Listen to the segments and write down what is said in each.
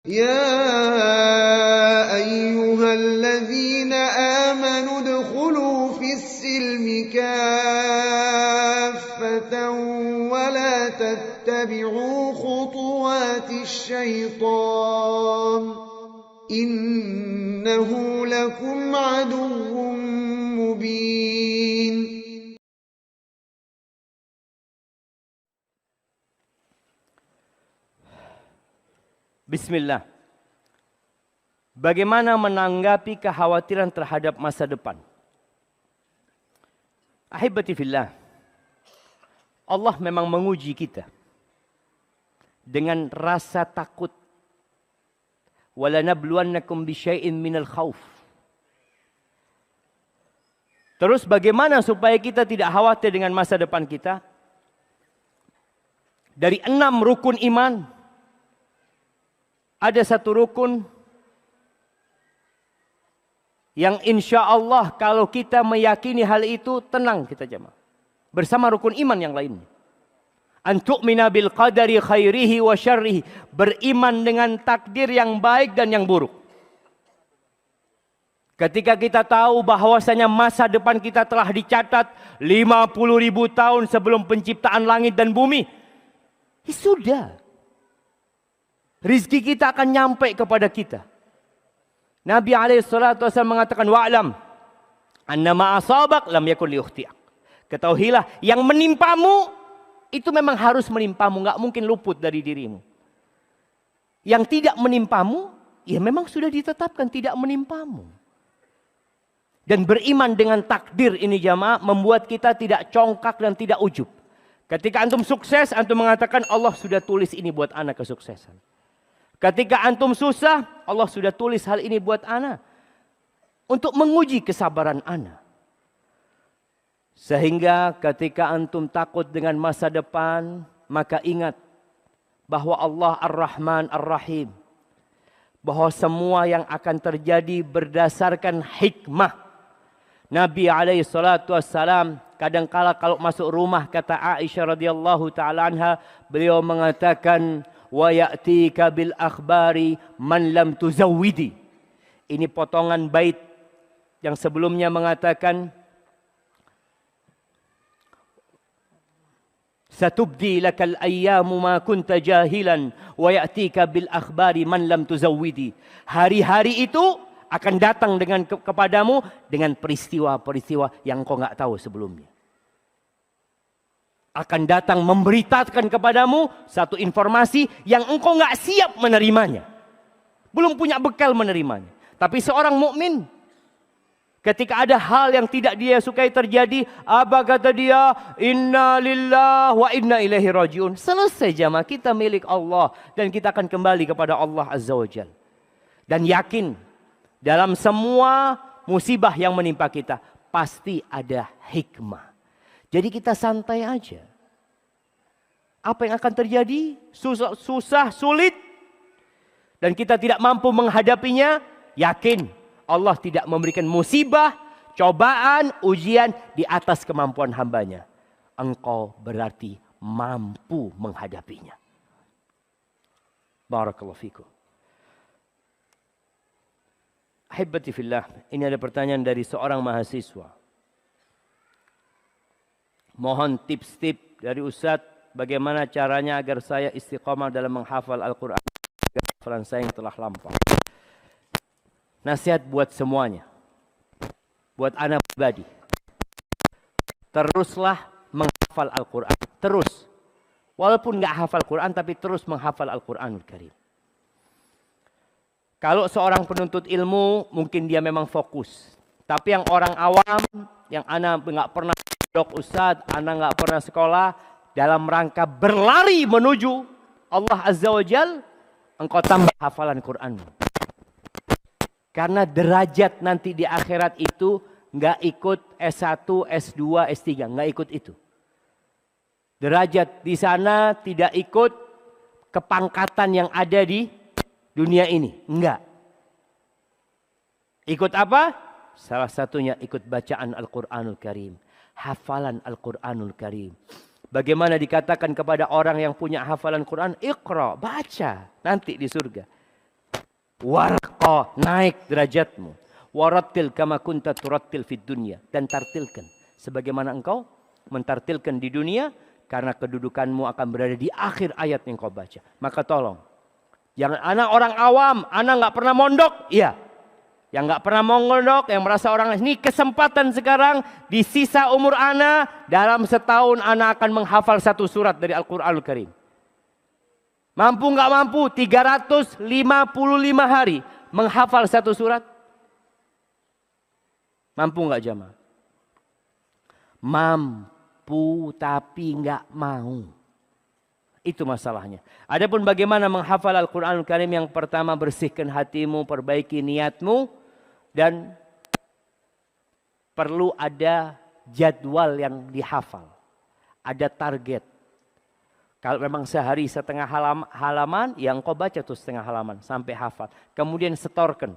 يا أيها الذين آمنوا ادخلوا في السلم كافة ولا تتبعوا خطوات الشيطان إنه لكم عدو مبين. Bismillah. Bagaimana menanggapi kekhawatiran terhadap masa depan? Ahibati fillah. Allah memang menguji kita dengan rasa takut. Walanabluwannakum bisyai'in minal khauf. Terus bagaimana supaya kita tidak khawatir dengan masa depan kita? Dari 6 rukun iman, ada satu rukun yang insya Allah kalau kita meyakini hal itu tenang kita jemaah. Bersama rukun iman yang lainnya. An tu'mina bil qadari khairihi wa syarrihi. Beriman dengan takdir yang baik dan yang buruk. Ketika kita tahu bahwasanya masa depan kita telah dicatat 50.000 tahun sebelum penciptaan langit dan bumi. Ya sudah. Rizki kita akan nyampe kepada kita. Nabi SAW mengatakan, wa'lam annama asabak lam yakun liukhtiak. Ketahuilah yang menimpamu itu memang harus menimpamu, enggak mungkin luput dari dirimu. Yang tidak menimpamu, ya memang sudah ditetapkan tidak menimpamu. Dan beriman dengan takdir ini jamaah membuat kita tidak congkak dan tidak ujub. Ketika antum sukses, antum mengatakan Allah sudah tulis ini buat anak kesuksesan. Ketika antum susah, Allah sudah tulis hal ini buat ana. Untuk menguji kesabaran ana. Sehingga ketika antum takut dengan masa depan, maka ingat bahwa Allah Ar-Rahman Ar-Rahim. Bahwa semua yang akan terjadi berdasarkan hikmah. Nabi SAW kadangkala kalau masuk rumah, kata Aisyah radhiyallahu ta'ala anha, beliau mengatakan, wa ya'tika bil akhbari man lam tuzawwidi. Ini potongan bait yang sebelumnya mengatakan satubdi lakal ayyamu ma kunta jahilan wa ya'tika bil akhbari man lam tuzawwidi. Hari-hari itu akan datang dengan kepadamu dengan peristiwa-peristiwa yang kau enggak tahu sebelumnya. Akan datang memberitakan kepadamu satu informasi yang engkau enggak siap menerimanya. Belum punya bekal menerimanya. Tapi seorang mukmin ketika ada hal yang tidak dia sukai terjadi, apa kata dia? Inna lillahi wa inna ilaihi rajiun. Selesai jamaah, kita milik Allah dan kita akan kembali kepada Allah Azza wa Jalla. Dan yakin dalam semua musibah yang menimpa kita pasti ada hikmah. Jadi kita santai aja. Apa yang akan terjadi? Susah, sulit. Dan kita tidak mampu menghadapinya. Yakin Allah tidak memberikan musibah, cobaan, ujian di atas kemampuan hambanya. Engkau berarti mampu menghadapinya. Barakallahu fikum. Ahibati fillah. Ini ada pertanyaan dari seorang mahasiswa. Mohon tips-tips dari Ustadz bagaimana caranya agar saya istiqomah dalam menghafal Al-Quran. Hafalan saya yang telah lampau. Nasihat buat semuanya. Buat anak pribadi. Teruslah menghafal Al-Quran. Terus. Walaupun nggak hafal Quran tapi terus menghafal Al-Quranul Karim. Kalau seorang penuntut ilmu mungkin dia memang fokus. Tapi yang orang awam yang anak nggak pernah Dok Ustadz, anak nggak pernah sekolah dalam rangka berlari menuju Allah Azza wa Jal, engkau tambah hafalan Quran. Karena derajat nanti di akhirat itu nggak ikut S1, S2, S3, nggak ikut itu. Derajat di sana tidak ikut kepangkatan yang ada di dunia ini, enggak. Ikut apa? Salah satunya ikut bacaan Al-Quranul Karim. Hafalan Al-Quranul Karim. Bagaimana dikatakan kepada orang yang punya hafalan Quran, Iqra, baca nanti di surga. Warqa, naik derajatmu. Warattil kama kunta turattil fid dunya. Dan tartilkan. Sebagaimana engkau mentartilkan di dunia. Karena kedudukanmu akan berada di akhir ayat yang kau baca. Maka tolong. Jangan anak orang awam. Anak gak pernah mondok. Iya. Yang gak pernah mondok. Yang merasa orang ini kesempatan sekarang. Di sisa umur anak. Dalam setahun anak akan menghafal satu surat dari Al-Quranul Karim. Mampu nggak mampu 355 hari menghafal satu surat? Mampu nggak jamaah? Mampu tapi nggak mau. Itu masalahnya. Adapun bagaimana menghafal Al-Quranul Karim, yang pertama bersihkan hatimu, perbaiki niatmu, dan perlu ada jadwal yang dihafal. Ada target. Kalau memang sehari setengah halaman, yang kau baca tuh setengah halaman sampai hafal. Kemudian setorkan.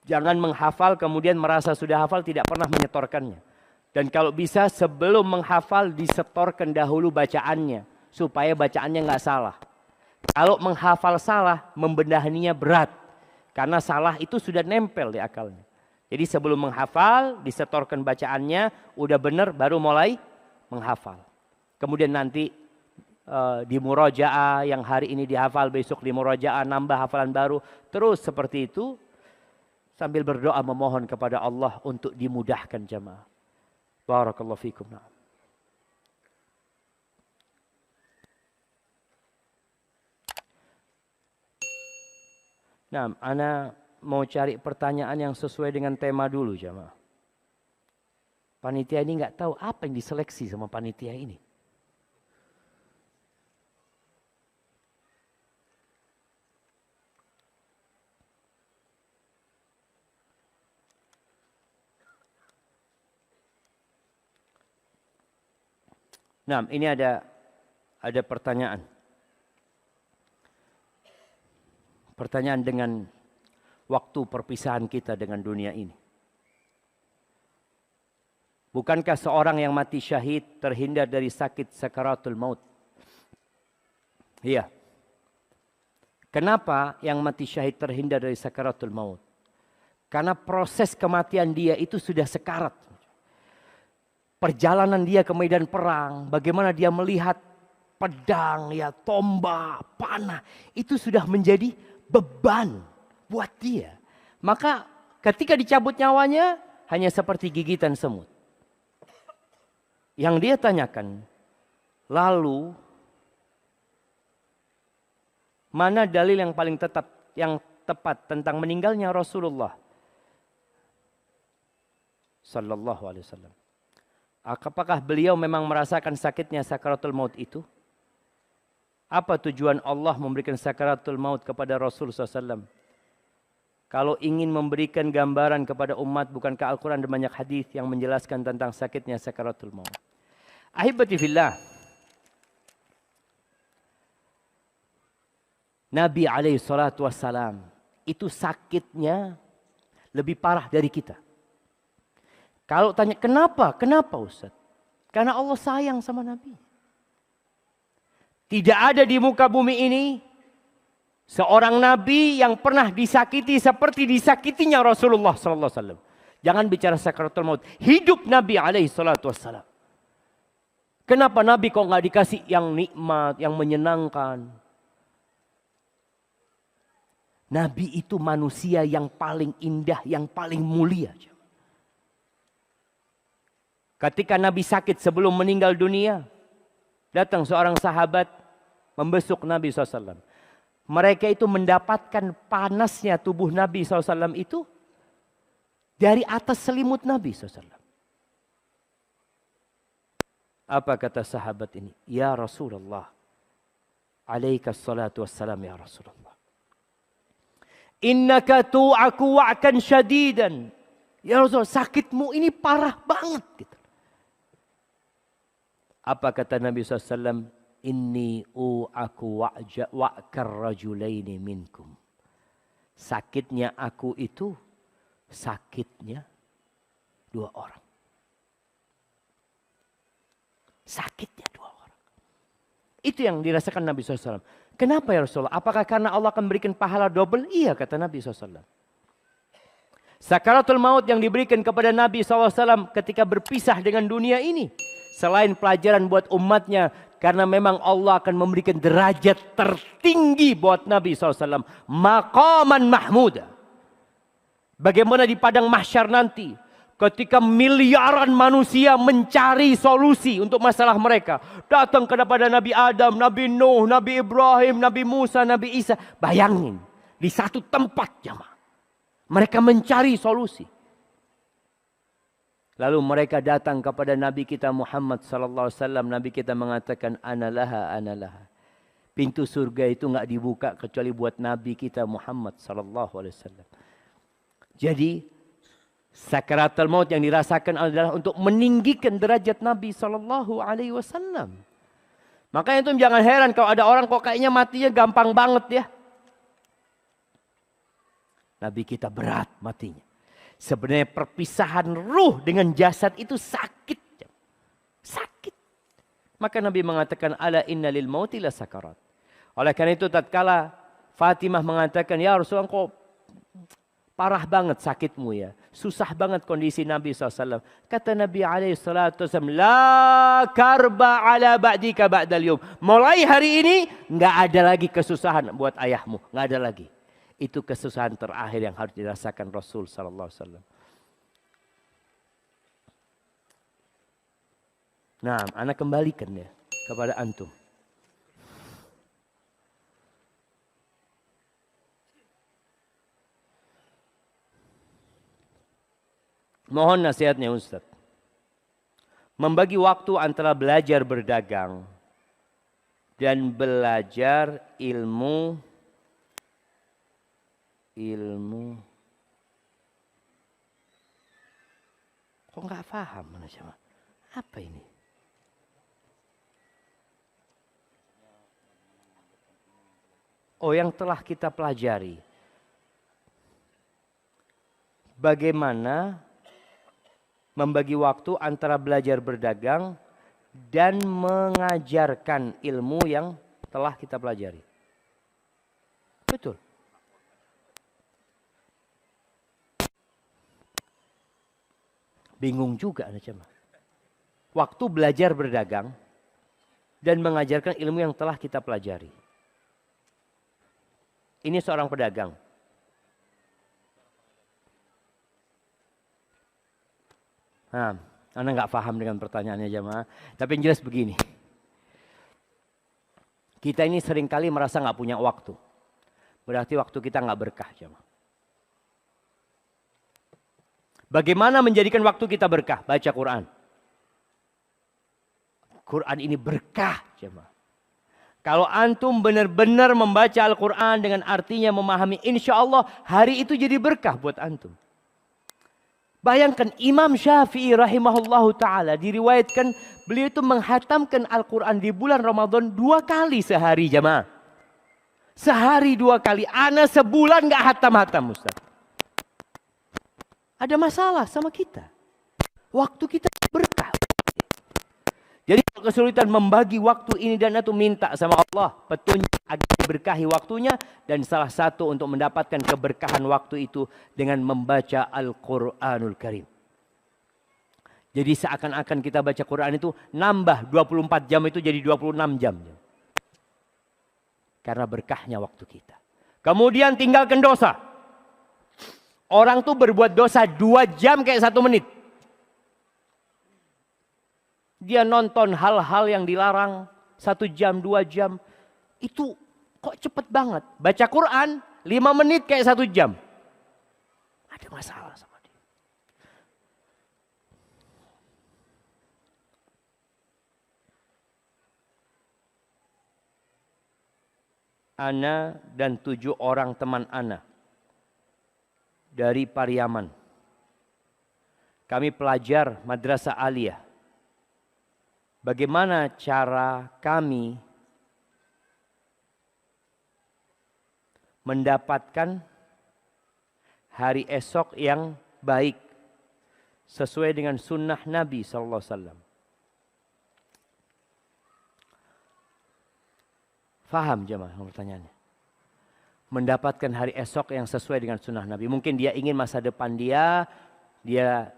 Jangan menghafal kemudian merasa sudah hafal tidak pernah menyetorkannya. Dan kalau bisa sebelum menghafal disetorkan dahulu bacaannya. Supaya bacaannya nggak salah. Kalau menghafal salah, membenahinya berat. Karena salah itu sudah nempel di akalnya. Jadi sebelum menghafal, disetorkan bacaannya, udah benar baru mulai menghafal. Kemudian nanti di murojaah, yang hari ini dihafal besok di murojaah nambah hafalan baru, terus seperti itu sambil berdoa memohon kepada Allah untuk dimudahkan jamaah. Barakallahu fikum. Nah, ana mau cari pertanyaan yang sesuai dengan tema dulu jamaah. Panitia ini nggak tahu apa yang diseleksi sama panitia ini. Nah, ini ada pertanyaan. Pertanyaan dengan waktu perpisahan kita dengan dunia ini. Bukankah seorang yang mati syahid terhindar dari sakit sakaratul maut? Iya. Kenapa yang mati syahid terhindar dari sakaratul maut? Karena proses kematian dia itu sudah sekarat. Perjalanan dia ke medan perang, bagaimana dia melihat pedang, ya, tombak, panah, itu sudah menjadi beban buat dia. Maka ketika dicabut nyawanya, hanya seperti gigitan semut. Yang dia tanyakan, lalu mana dalil yang paling tepat tentang meninggalnya Rasulullah Sallallahu Alaihi Wasallam? Apakah beliau memang merasakan sakitnya sakaratul maut itu? Apa tujuan Allah memberikan sakaratul maut kepada Rasulullah SAW? Kalau ingin memberikan gambaran kepada umat, bukankah Al-Quran dan banyak hadis yang menjelaskan tentang sakitnya sakaratul maut? Ahibati fillah, Nabi SAW itu sakitnya lebih parah dari kita. Kalau tanya kenapa? Kenapa Ustaz? Karena Allah sayang sama Nabi. Tidak ada di muka bumi ini seorang Nabi yang pernah disakiti seperti disakitinya Rasulullah SAW. Jangan bicara sakaratul maut. Hidup Nabi SAW. Kenapa Nabi kok nggak dikasih yang nikmat, yang menyenangkan? Nabi itu manusia yang paling indah, yang paling mulia. Ketika Nabi sakit sebelum meninggal dunia, datang seorang sahabat membesuk Nabi SAW. Mereka itu mendapatkan panasnya tubuh Nabi SAW itu dari atas selimut Nabi SAW. Apa kata sahabat ini? Ya Rasulullah, alaikas salatu wassalam ya Rasulullah. Innaka tu'aku wa'kan syadidan. Ya Rasulullah, sakitmu ini parah banget. Gitu. Apa kata Nabi SAW? Inni u'aku wa'kar rajulaini minkum. Sakitnya aku itu sakitnya dua orang. Sakitnya dua orang. Itu yang dirasakan Nabi SAW. Kenapa ya Rasulullah? Apakah karena Allah akan berikan pahala double? Iya, kata Nabi SAW. Sakaratul maut yang diberikan kepada Nabi SAW ketika berpisah dengan dunia ini. Selain pelajaran buat umatnya. Karena memang Allah akan memberikan derajat tertinggi buat Nabi SAW. Maqaman mahmuda. Bagaimana di padang mahsyar nanti. Ketika miliaran manusia mencari solusi untuk masalah mereka. Datang kepada Nabi Adam, Nabi Nuh, Nabi Ibrahim, Nabi Musa, Nabi Isa. Bayangin, di satu tempat jamaah. Mereka mencari solusi. Lalu mereka datang kepada Nabi kita Muhammad SAW. Nabi kita mengatakan, Analaha, analaha. Pintu surga itu nggak dibuka kecuali buat Nabi kita Muhammad SAW. Jadi, sakaratul maut yang dirasakan adalah untuk meninggikan derajat Nabi SAW. Makanya itu jangan heran kalau ada orang kok kayaknya matinya gampang banget ya. Nabi kita berat matinya. Sebenarnya perpisahan ruh dengan jasad itu sakit. Sakit. Maka Nabi mengatakan, ala inna lil mauti la sakarat. Oleh karena itu tatkala Fatimah mengatakan, ya Rasulullah kok parah banget sakitmu ya. Susah banget kondisi Nabi SAW. Kata Nabi SAW, la karba ala ba'dika ba'dal yum. Mulai hari ini, nggak ada lagi kesusahan buat ayahmu. Nggak ada lagi. Itu kesusahan terakhir yang harus dirasakan Rasul SAW. Nah, anak kembalikan ya kepada antum. Mohon nasihatnya Ustaz. Membagi waktu antara belajar berdagang dan belajar ilmu kok nggak paham mana siapa? Apa ini? Oh, yang telah kita pelajari. Bagaimana membagi waktu antara belajar berdagang dan mengajarkan ilmu yang telah kita pelajari. Betul. Bingung juga Anda cuma. Waktu belajar berdagang dan mengajarkan ilmu yang telah kita pelajari. Ini seorang pedagang. Nah, Anda nggak paham dengan pertanyaannya jemaah. Tapi yang jelas begini. Kita ini seringkali merasa nggak punya waktu. Berarti waktu kita nggak berkah jemaah. Bagaimana menjadikan waktu kita berkah? Baca Quran. Quran ini berkah jemaah. Kalau antum benar-benar membaca Al-Quran dengan artinya memahami, insya Allah hari itu jadi berkah buat antum. Bayangkan Imam Syafi'i rahimahullahu ta'ala diriwayatkan beliau itu menghatamkan Al-Quran di bulan Ramadan 2 kali sehari jamaah. Sehari 2 kali. Ana sebulan gak hatam-hatam Ustaz. Ada masalah sama kita. Waktu kita berkah. Jadi kesulitan membagi waktu ini dan itu minta sama Allah petunjuk agar diberkahi waktunya. Dan salah satu untuk mendapatkan keberkahan waktu itu dengan membaca Al-Quranul Karim. Jadi seakan-akan kita baca Quran itu nambah 24 jam itu jadi 26 jam. Karena berkahnya waktu kita. Kemudian tinggalkan dosa. Orang tuh berbuat dosa 2 jam kayak 1 menit. Dia nonton hal-hal yang dilarang 1 jam, 2 jam. Itu kok cepet banget. Baca Quran 5 menit kayak 1 jam. Ada masalah sama dia. Ana dan 7 orang teman Ana dari Pariaman. Kami pelajar Madrasah Aliyah. Bagaimana cara kami mendapatkan hari esok yang baik sesuai dengan sunnah Nabi SAW. Faham jemaah pertanyaannya? Mendapatkan hari esok yang sesuai dengan sunnah Nabi. Mungkin dia ingin masa depan dia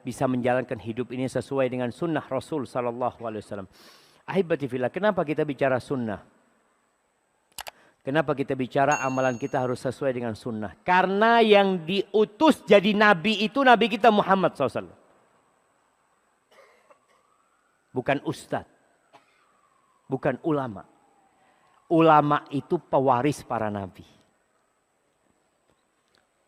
bisa menjalankan hidup ini sesuai dengan sunnah Rasul sallallahu alaihi wasallam. Ahibati fillah, kenapa kita bicara sunnah? Kenapa kita bicara amalan kita harus sesuai dengan sunnah? Karena yang diutus jadi nabi itu Nabi kita Muhammad SAW. Bukan ustadz. Bukan ulama. Ulama itu pewaris para nabi.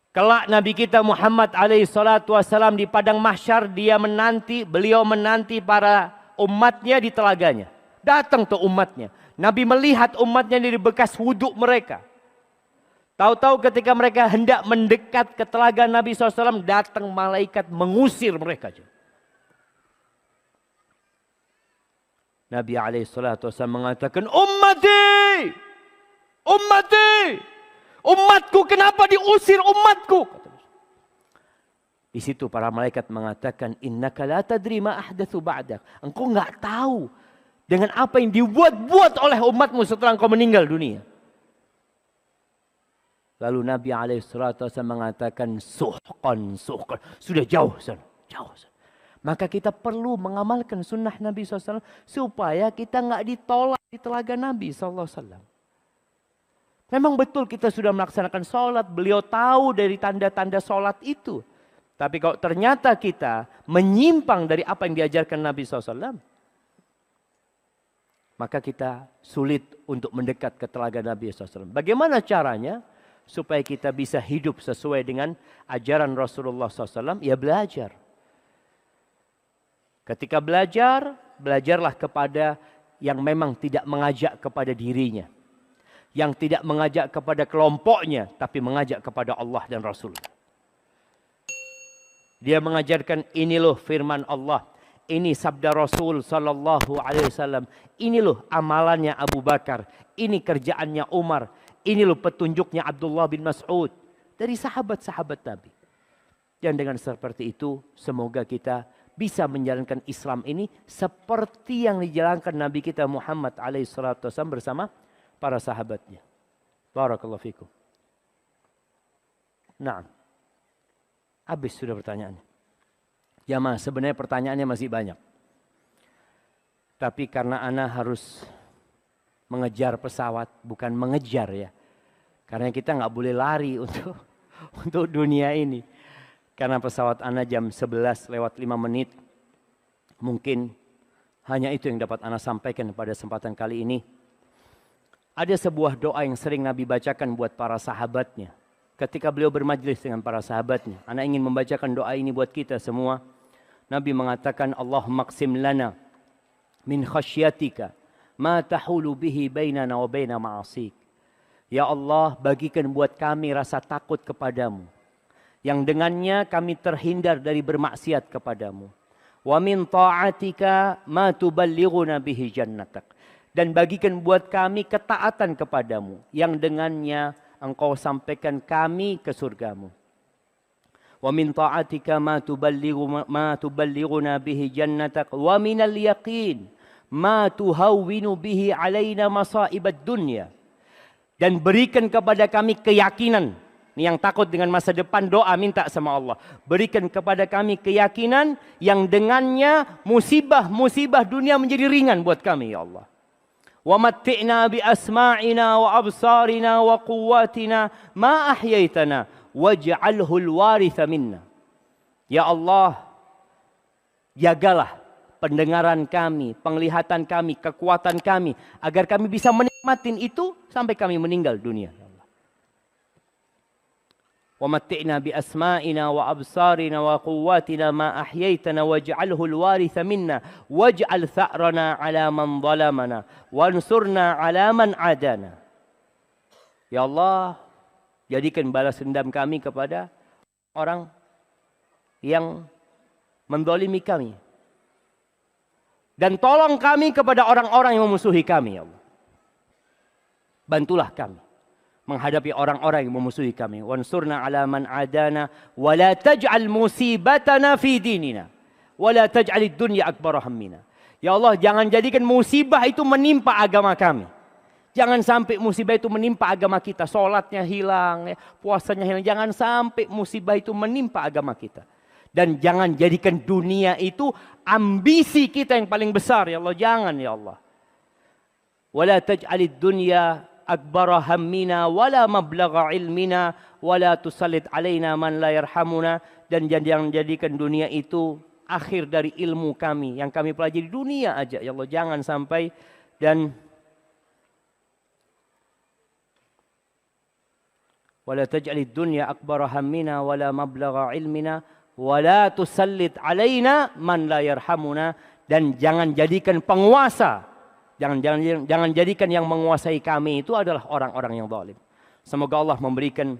Kelak Nabi kita Muhammad SAW di padang mahsyar, beliau menanti para umatnya di telaganya. Datang tuh umatnya. Nabi melihat umatnya dari bekas wuduk mereka. Tahu-tahu ketika mereka hendak mendekat ke telaga Nabi SAW, datang malaikat mengusir mereka. Nabi SAW mengatakan, ummati, umatku, kenapa diusir umatku? Di situ para malaikat mengatakan, innaka la tadri ma ahdatsu ba'dak. Engkau enggak tahu dengan apa yang dibuat-buat oleh umatmu setelah engkau meninggal dunia. Lalu Nabi SAW mengatakan, suhqan. Sudah jauh sana. Maka kita perlu mengamalkan sunnah Nabi SAW supaya kita enggak ditolak di telaga Nabi SAW. Memang betul kita sudah melaksanakan sholat. Beliau tahu dari tanda-tanda sholat itu. Tapi kalau ternyata kita menyimpang dari apa yang diajarkan Nabi SAW, maka kita sulit untuk mendekat ke telaga Nabi SAW. Bagaimana caranya supaya kita bisa hidup sesuai dengan ajaran Rasulullah SAW? Ya belajar. Ketika belajar, belajarlah kepada yang memang tidak mengajak kepada dirinya. Yang tidak mengajak kepada kelompoknya, tapi mengajak kepada Allah dan Rasul. Dia mengajarkan, ini loh firman Allah. Ini sabda Rasul sallallahu alaihi wasallam. Ini loh amalannya Abu Bakar. Ini kerjaannya Umar. Ini loh petunjuknya Abdullah bin Mas'ud. Dari sahabat-sahabat Nabi. Dan dengan seperti itu, semoga kita bisa menjalankan Islam ini seperti yang dijalankan Nabi kita Muhammad alaihi salatu wasallam bersama para sahabatnya. Barakallahu fikum. Nah, habis sudah pertanyaannya. Jamaah, sebenarnya pertanyaannya masih banyak. Tapi karena ana harus mengejar pesawat, bukan mengejar ya. Karena kita nggak boleh lari untuk dunia ini. Karena pesawat ana jam 11 lewat 5 menit. Mungkin hanya itu yang dapat ana sampaikan pada kesempatan kali ini. Ada sebuah doa yang sering Nabi bacakan buat para sahabatnya. Ketika beliau bermajlis dengan para sahabatnya. Ana ingin membacakan doa ini buat kita semua. Nabi mengatakan, Allahumma qsim lana min khasyatika ma tahulu bihi bainana wa baina ma'asik. Ya Allah, bagikan buat kami rasa takut kepadamu. Yang dengannya kami terhindar dari bermaksiat kepadamu. Wa min ta'atika ma tuballighuna bihi jannatak. Dan bagikan buat kami ketaatan kepadamu. Yang dengannya engkau sampaikan kami ke surgamu. Wa min ta'atika ma tuballighuna bihi jannatak. Wa minal yaqin ma tuhawwinu bihi alaina masa'ibad dunya. Dan berikan kepada kami keyakinan. Ini yang takut dengan masa depan, doa minta sama Allah. Berikan kepada kami keyakinan yang dengannya musibah-musibah dunia menjadi ringan buat kami ya Allah. Wa matti'na bi asma'ina wa absarina wa quwwatina ma ahyaitana waj'alhu al-waritha minna. Ya Allah, jagalah pendengaran kami, penglihatan kami, kekuatan kami agar kami bisa menikmatin itu sampai kami meninggal dunia. Wa matti'na bi asma'ina wa absarina wa quwwatina ma ahyaitana waj'alhu al-waritha minna waj'al tha'rana 'ala man zalamana wansurna 'ala man 'adana. Ya Allah, jadikan balas dendam kami kepada orang yang menzalimi kami. Dan tolong kami kepada orang-orang yang memusuhi kami ya Allah. Bantulah kami menghadapi orang-orang yang memusuhi kami. Wansurna 'ala man 'adana wa la taj'al musibatana fi dinina wa la taj'alid dunya akbar hammina. Ya Allah, jangan jadikan musibah itu menimpa agama kami. Jangan sampai musibah itu menimpa agama kita. Sholatnya hilang, puasanya hilang. Jangan sampai musibah itu menimpa agama kita. Dan jangan jadikan dunia itu ambisi kita yang paling besar. Ya Allah, jangan ya Allah. Wala taj'alid dunya akbara hammina wala mablagha ilmina wala tusallit alaina man la yarhamuna. Dan jangan jadikan dunia itu akhir dari ilmu kami. Yang kami pelajari dunia aja. Ya Allah, jangan sampai. Dan wala taj'alid dunya akbara hammina wala mablagha ilmina wala tusallit alaina man la yarhamuna. Dan jangan jadikan penguasa, jangan jadikan yang menguasai kami itu adalah orang-orang yang zalim. Semoga Allah memberikan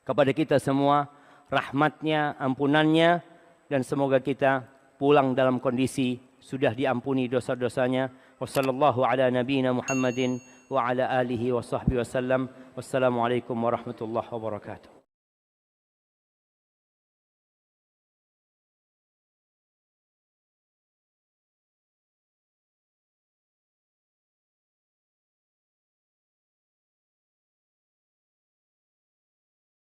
kepada kita semua rahmatnya, ampunannya, dan semoga kita pulang dalam kondisi sudah diampuni dosa-dosanya. Wassallallahu ala nabiyyina Muhammadin wa ala alihi wa sahbihi wasallam. Wassalamualaikum warahmatullahi wabarakatuh.